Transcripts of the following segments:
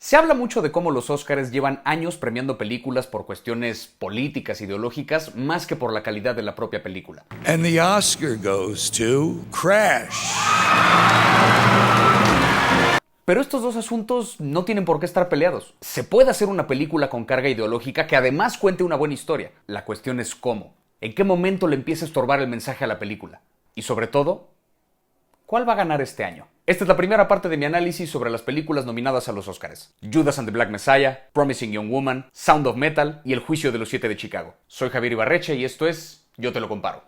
Se habla mucho de cómo los Óscars llevan años premiando películas por cuestiones políticas, ideológicas, más que por la calidad de la propia película. And the Oscar goes to Crash. Pero estos dos asuntos no tienen por qué estar peleados. Se puede hacer una película con carga ideológica que además cuente una buena historia. La cuestión es cómo. ¿En qué momento le empieza a estorbar el mensaje a la película? Y sobre todo, ¿cuál va a ganar este año? Esta es la primera parte de mi análisis sobre las películas nominadas a los Oscars. Judas and the Black Messiah, Promising Young Woman, Sound of Metal y El Juicio de los Siete de Chicago. Soy Javier Ibarreche y esto es Yo Te Lo Comparo.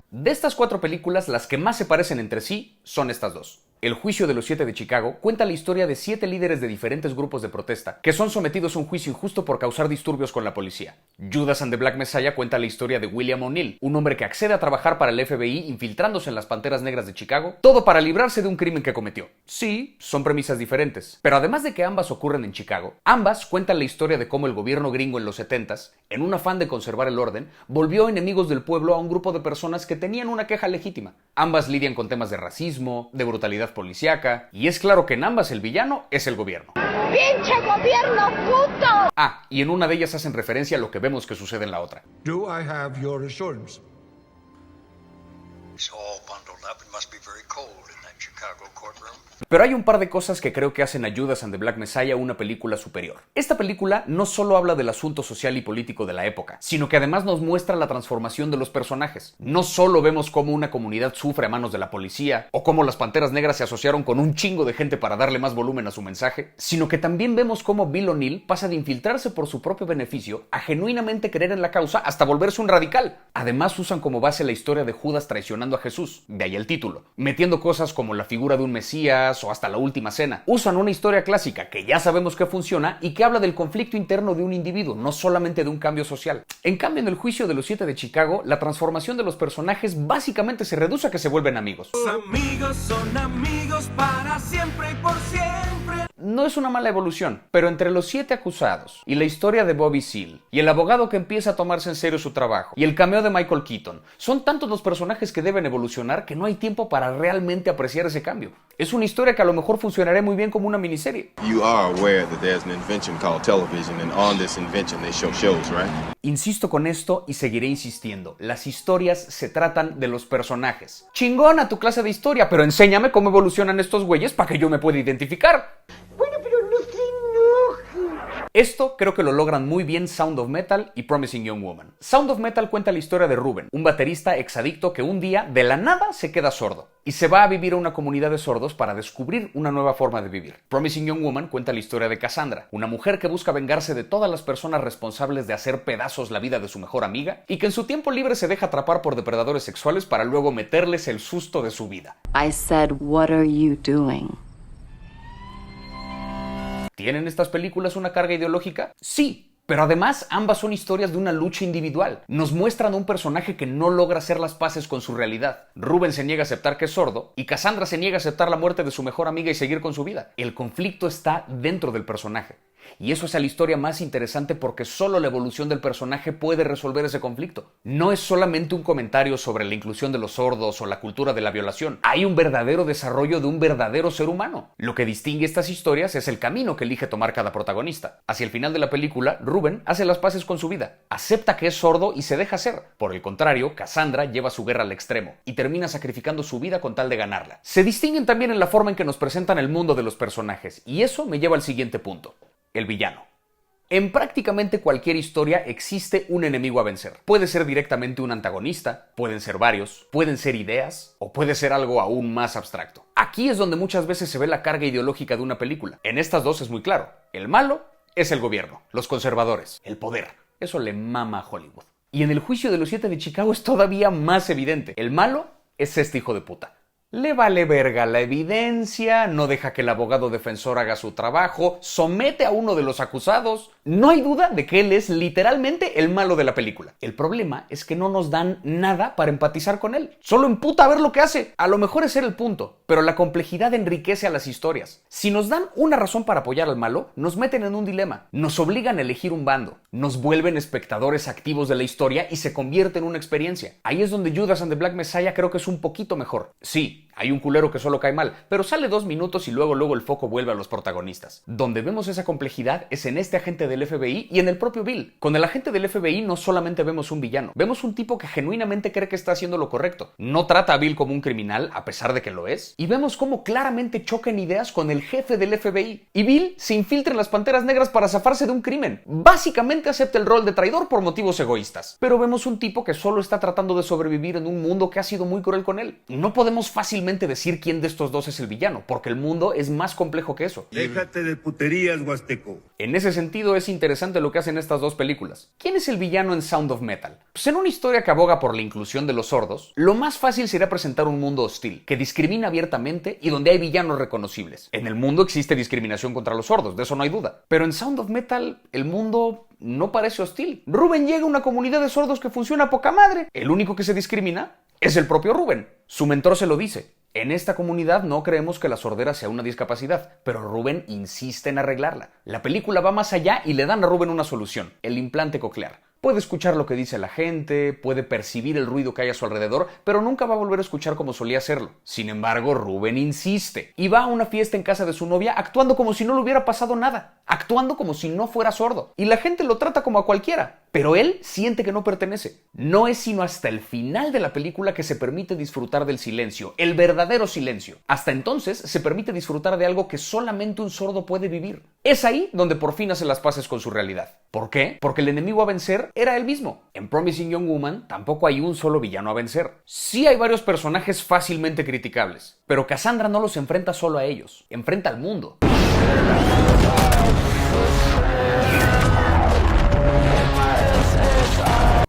De estas cuatro películas, las que más se parecen entre sí son estas dos. El Juicio de los Siete de Chicago cuenta la historia de 7 líderes de diferentes grupos de protesta que son sometidos a un juicio injusto por causar disturbios con la policía. Judas and the Black Messiah cuenta la historia de William O'Neill, un hombre que accede a trabajar para el FBI infiltrándose en las Panteras Negras de Chicago, todo para librarse de un crimen que cometió. Sí, son premisas diferentes, pero además de que ambas ocurren en Chicago, ambas cuentan la historia de cómo el gobierno gringo en los 70s, en un afán de conservar el orden, volvió enemigos del pueblo a un grupo de personas que tenían una queja legítima. Ambas lidian con temas de racismo, de brutalidad policíaca, y es claro que en ambas el villano es el gobierno. ¡Pinche gobierno puto! Ah, y en una de ellas hacen referencia a lo que vemos que sucede en la otra. Do I have your assurance? It's all bundled up. It must be very cold in that Chicago courtroom. Pero hay un par de cosas que creo que hacen a Judas and the Black Messiah una película superior. Esta película no solo habla del asunto social y político de la época, sino que además nos muestra la transformación de los personajes. No solo vemos cómo una comunidad sufre a manos de la policía, o cómo las Panteras Negras se asociaron con un chingo de gente para darle más volumen a su mensaje, sino que también vemos cómo Bill O'Neill pasa de infiltrarse por su propio beneficio a genuinamente creer en la causa hasta volverse un radical. Además usan como base la historia de Judas traicionando a Jesús, de ahí el título, metiendo cosas como la figura de un Mesías o hasta la última cena. Usan una historia clásica que ya sabemos que funciona y que habla del conflicto interno de un individuo, no solamente de un cambio social. En cambio, en El Juicio de los Siete de Chicago, la transformación de los personajes básicamente se reduce a que se vuelven amigos. Amigos son amigos para siempre y por siempre. No es una mala evolución, pero entre los 7 acusados y la historia de Bobby Seale y el abogado que empieza a tomarse en serio su trabajo y el cameo de Michael Keaton, son tantos los personajes que deben evolucionar que no hay tiempo para realmente apreciar ese cambio. Es una historia que a lo mejor funcionaría muy bien como una miniserie. You are aware that there's an invention called television, and on this invention they show shows, right? Insisto con esto y seguiré insistiendo. Las historias se tratan de los personajes. Chingona tu clase de historia, pero enséñame cómo evolucionan estos güeyes para que yo me pueda identificar. Bueno, pero no se enoje. Esto creo que lo logran muy bien Sound of Metal y Promising Young Woman. Sound of Metal cuenta la historia de Ruben, un baterista exadicto que un día, de la nada, se queda sordo y se va a vivir a una comunidad de sordos para descubrir una nueva forma de vivir. Promising Young Woman cuenta la historia de Cassandra, una mujer que busca vengarse de todas las personas responsables de hacer pedazos la vida de su mejor amiga y que en su tiempo libre se deja atrapar por depredadores sexuales para luego meterles el susto de su vida. I said, what are you doing? ¿Tienen estas películas una carga ideológica? Sí, pero además ambas son historias de una lucha individual. Nos muestran a un personaje que no logra hacer las paces con su realidad. Ruben se niega a aceptar que es sordo y Cassandra se niega a aceptar la muerte de su mejor amiga y seguir con su vida. El conflicto está dentro del personaje. Y eso es la historia más interesante porque solo la evolución del personaje puede resolver ese conflicto. No es solamente un comentario sobre la inclusión de los sordos o la cultura de la violación. Hay un verdadero desarrollo de un verdadero ser humano. Lo que distingue estas historias es el camino que elige tomar cada protagonista. Hacia el final de la película, Ruben hace las paces con su vida, acepta que es sordo y se deja ser. Por el contrario, Cassandra lleva su guerra al extremo y termina sacrificando su vida con tal de ganarla. Se distinguen también en la forma en que nos presentan el mundo de los personajes, y eso me lleva al siguiente punto. El villano. En prácticamente cualquier historia existe un enemigo a vencer. Puede ser directamente un antagonista, pueden ser varios, pueden ser ideas o puede ser algo aún más abstracto. Aquí es donde muchas veces se ve la carga ideológica de una película. En estas dos es muy claro. El malo es el gobierno, los conservadores, el poder. Eso le mama a Hollywood. Y en El Juicio de los Siete de Chicago es todavía más evidente. El malo es este hijo de puta. Le vale verga la evidencia, no deja que el abogado defensor haga su trabajo, somete a uno de los acusados. No hay duda de que él es literalmente el malo de la película. El problema es que no nos dan nada para empatizar con él. Solo emputa a ver lo que hace. A lo mejor ese era el punto, pero la complejidad enriquece a las historias. Si nos dan una razón para apoyar al malo, nos meten en un dilema. Nos obligan a elegir un bando. Nos vuelven espectadores activos de la historia y se convierte en una experiencia. Ahí es donde Judas and the Black Messiah creo que es un poquito mejor. Sí, Hay un culero que solo cae mal, pero sale 2 minutos y luego el foco vuelve a los protagonistas. Donde vemos esa complejidad es en este agente del FBI y en el propio Bill. Con el agente del FBI no solamente vemos un villano, vemos un tipo que genuinamente cree que está haciendo lo correcto. No trata a Bill como un criminal, a pesar de que lo es, y vemos cómo claramente choca en ideas con el jefe del FBI. Y Bill se infiltra en las Panteras Negras para zafarse de un crimen. Básicamente acepta el rol de traidor por motivos egoístas. Pero vemos un tipo que solo está tratando de sobrevivir en un mundo que ha sido muy cruel con él. No podemos fácilmente decir quién de estos dos es el villano, porque el mundo es más complejo que eso. Déjate de puterías, Huasteco. En ese sentido es interesante lo que hacen estas dos películas. ¿Quién es el villano en Sound of Metal? Pues en una historia que aboga por la inclusión de los sordos, lo más fácil sería presentar un mundo hostil, que discrimina abiertamente y donde hay villanos reconocibles. En el mundo existe discriminación contra los sordos, de eso no hay duda. Pero en Sound of Metal, el mundo no parece hostil. Rubén llega a una comunidad de sordos que funciona a poca madre. El único que se discrimina es el propio Rubén. Su mentor se lo dice. En esta comunidad no creemos que la sordera sea una discapacidad, pero Rubén insiste en arreglarla. La película va más allá y le dan a Rubén una solución, el implante coclear. Puede escuchar lo que dice la gente, puede percibir el ruido que hay a su alrededor, pero nunca va a volver a escuchar como solía hacerlo. Sin embargo, Rubén insiste y va a una fiesta en casa de su novia actuando como si no le hubiera pasado nada, actuando como si no fuera sordo. Y la gente lo trata como a cualquiera, pero él siente que no pertenece. No es sino hasta el final de la película que se permite disfrutar del silencio, el verdadero silencio. Hasta entonces se permite disfrutar de algo que solamente un sordo puede vivir. Es ahí donde por fin hace las paces con su realidad. ¿Por qué? Porque el enemigo a vencer era él mismo. En Promising Young Woman tampoco hay un solo villano a vencer. Sí hay varios personajes fácilmente criticables, pero Cassandra no los enfrenta solo a ellos, enfrenta al mundo.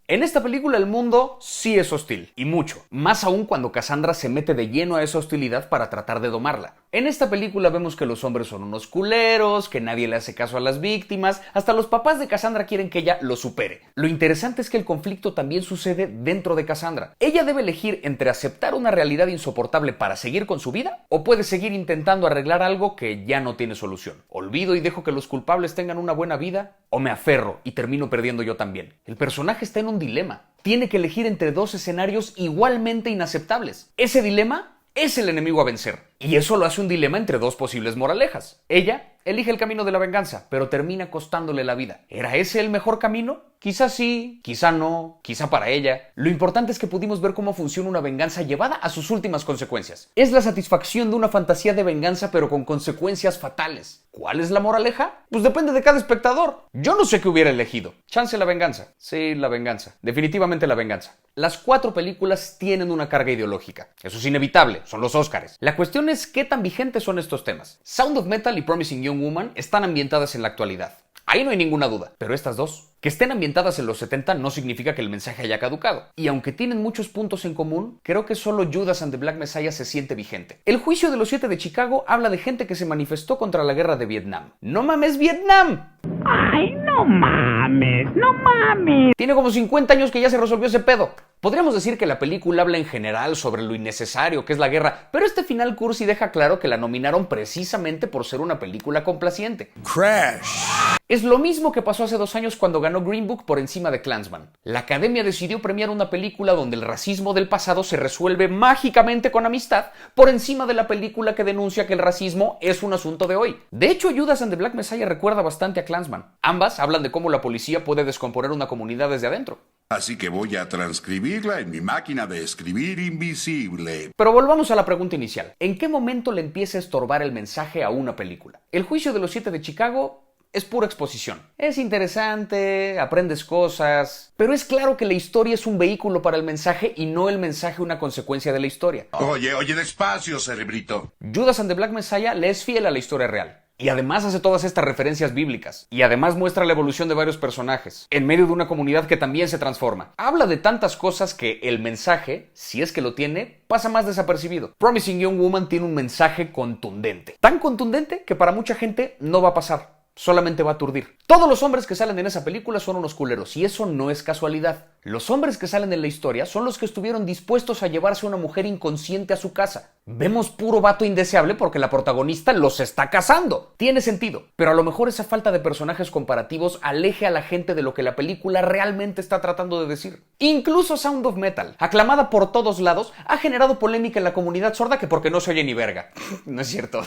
En esta película el mundo sí es hostil, y mucho, más aún cuando Cassandra se mete de lleno a esa hostilidad para tratar de domarla. En esta película vemos que los hombres son unos culeros, que nadie le hace caso a las víctimas, hasta los papás de Cassandra quieren que ella lo supere. Lo interesante es que el conflicto también sucede dentro de Cassandra. Ella debe elegir entre aceptar una realidad insoportable para seguir con su vida, o puede seguir intentando arreglar algo que ya no tiene solución. ¿Olvido y dejo que los culpables tengan una buena vida? ¿O me aferro y termino perdiendo yo también? El personaje está en un dilema. Tiene que elegir entre dos escenarios igualmente inaceptables. Ese dilema es el enemigo a vencer. Y eso lo hace un dilema entre dos posibles moralejas. Ella elige el camino de la venganza, pero termina costándole la vida. ¿Era ese el mejor camino? Quizá sí, quizá no, quizá para ella. Lo importante es que pudimos ver cómo funciona una venganza llevada a sus últimas consecuencias. Es la satisfacción de una fantasía de venganza, pero con consecuencias fatales. ¿Cuál es la moraleja? Pues depende de cada espectador. Yo no sé qué hubiera elegido. Chance la venganza. Sí, la venganza. Definitivamente la venganza. Las 4 películas tienen una carga ideológica. Eso es inevitable, son los Óscares. La cuestión es qué tan vigentes son estos temas. Sound of Metal y Promising Young Woman están ambientadas en la actualidad. Ahí no hay ninguna duda. Pero estas dos, que estén ambientadas en los 70 no significa que el mensaje haya caducado. Y aunque tienen muchos puntos en común, creo que solo Judas and the Black Messiah se siente vigente. El juicio de los 7 de Chicago habla de gente que se manifestó contra la guerra de Vietnam. ¡No mames, Vietnam! ¡Ay, no mames! ¡No mames! Tiene como 50 años que ya se resolvió ese pedo. Podríamos decir que la película habla en general sobre lo innecesario que es la guerra, pero este final cursi deja claro que la nominaron precisamente por ser una película complaciente. Crash. Es lo mismo que pasó hace 2 años cuando ganó Green Book por encima de Klansman. La Academia decidió premiar una película donde el racismo del pasado se resuelve mágicamente con amistad por encima de la película que denuncia que el racismo es un asunto de hoy. De hecho, Judas and the Black Messiah recuerda bastante a Klansman. Ambas hablan de cómo la policía puede descomponer una comunidad desde adentro. Así que voy a transcribirla en mi máquina de escribir invisible. Pero volvamos a la pregunta inicial. ¿En qué momento le empieza a estorbar el mensaje a una película? El juicio de los 7 de Chicago es pura exposición. Es interesante, aprendes cosas, pero es claro que la historia es un vehículo para el mensaje y no el mensaje una consecuencia de la historia. Oye, despacio, cerebrito. Judas and the Black Messiah le es fiel a la historia real. Y además hace todas estas referencias bíblicas. Y además muestra la evolución de varios personajes, en medio de una comunidad que también se transforma. Habla de tantas cosas que el mensaje, si es que lo tiene, pasa más desapercibido. Promising Young Woman tiene un mensaje contundente. Tan contundente que para mucha gente no va a pasar. solamente va a aturdir. Todos los hombres que salen en esa película son unos culeros, y eso no es casualidad. Los hombres que salen en la historia son los que estuvieron dispuestos a llevarse a una mujer inconsciente a su casa. Vemos puro vato indeseable porque la protagonista los está cazando. Tiene sentido, pero a lo mejor esa falta de personajes comparativos aleje a la gente de lo que la película realmente está tratando de decir. Incluso Sound of Metal, aclamada por todos lados, ha generado polémica en la comunidad sorda que porque no se oye ni verga. No es cierto.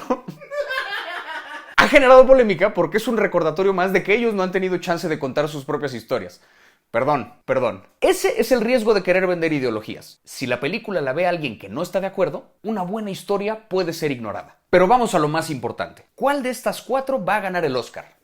Ha generado polémica porque es un recordatorio más de que ellos no han tenido chance de contar sus propias historias. Perdón. Ese es el riesgo de querer vender ideologías. Si la película la ve alguien que no está de acuerdo, una buena historia puede ser ignorada. Pero vamos a lo más importante. ¿Cuál de estas 4 va a ganar el Oscar?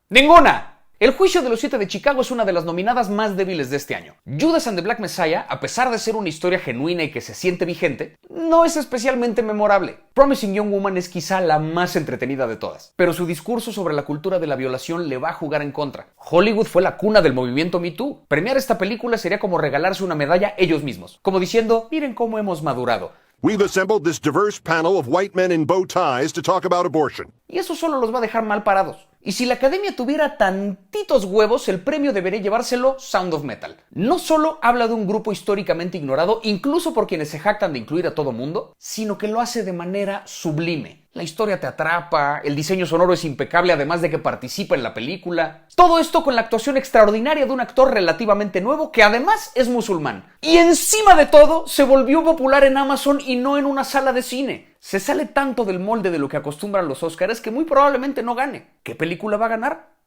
¡Ninguna! El Juicio de los 7 de Chicago es una de las nominadas más débiles de este año. Judas and the Black Messiah, a pesar de ser una historia genuina y que se siente vigente, no es especialmente memorable. Promising Young Woman es quizá la más entretenida de todas, pero su discurso sobre la cultura de la violación le va a jugar en contra. Hollywood fue la cuna del movimiento Me Too. Premiar esta película sería como regalarse una medalla ellos mismos, como diciendo, miren cómo hemos madurado. We've assembled this diverse panel of white men in bow ties to talk about abortion. Y eso solo los va a dejar mal parados. Y si la academia tuviera tantitos huevos, el premio debería llevárselo Sound of Metal. No solo habla de un grupo históricamente ignorado, incluso por quienes se jactan de incluir a todo mundo, sino que lo hace de manera sublime. La historia te atrapa, el diseño sonoro es impecable además de que participa en la película. Todo esto con la actuación extraordinaria de un actor relativamente nuevo que además es musulmán. Y encima de todo, se volvió popular en Amazon y no en una sala de cine. Se sale tanto del molde de lo que acostumbran los Oscars que muy probablemente no gane. ¿Qué película va a ganar?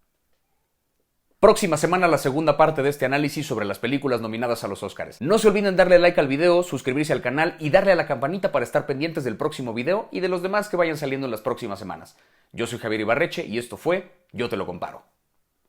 Próxima semana la segunda parte de este análisis sobre las películas nominadas a los Oscars. No se olviden darle like al video, suscribirse al canal y darle a la campanita para estar pendientes del próximo video y de los demás que vayan saliendo en las próximas semanas. Yo soy Javier Ibarreche y esto fue Yo Te Lo Comparo.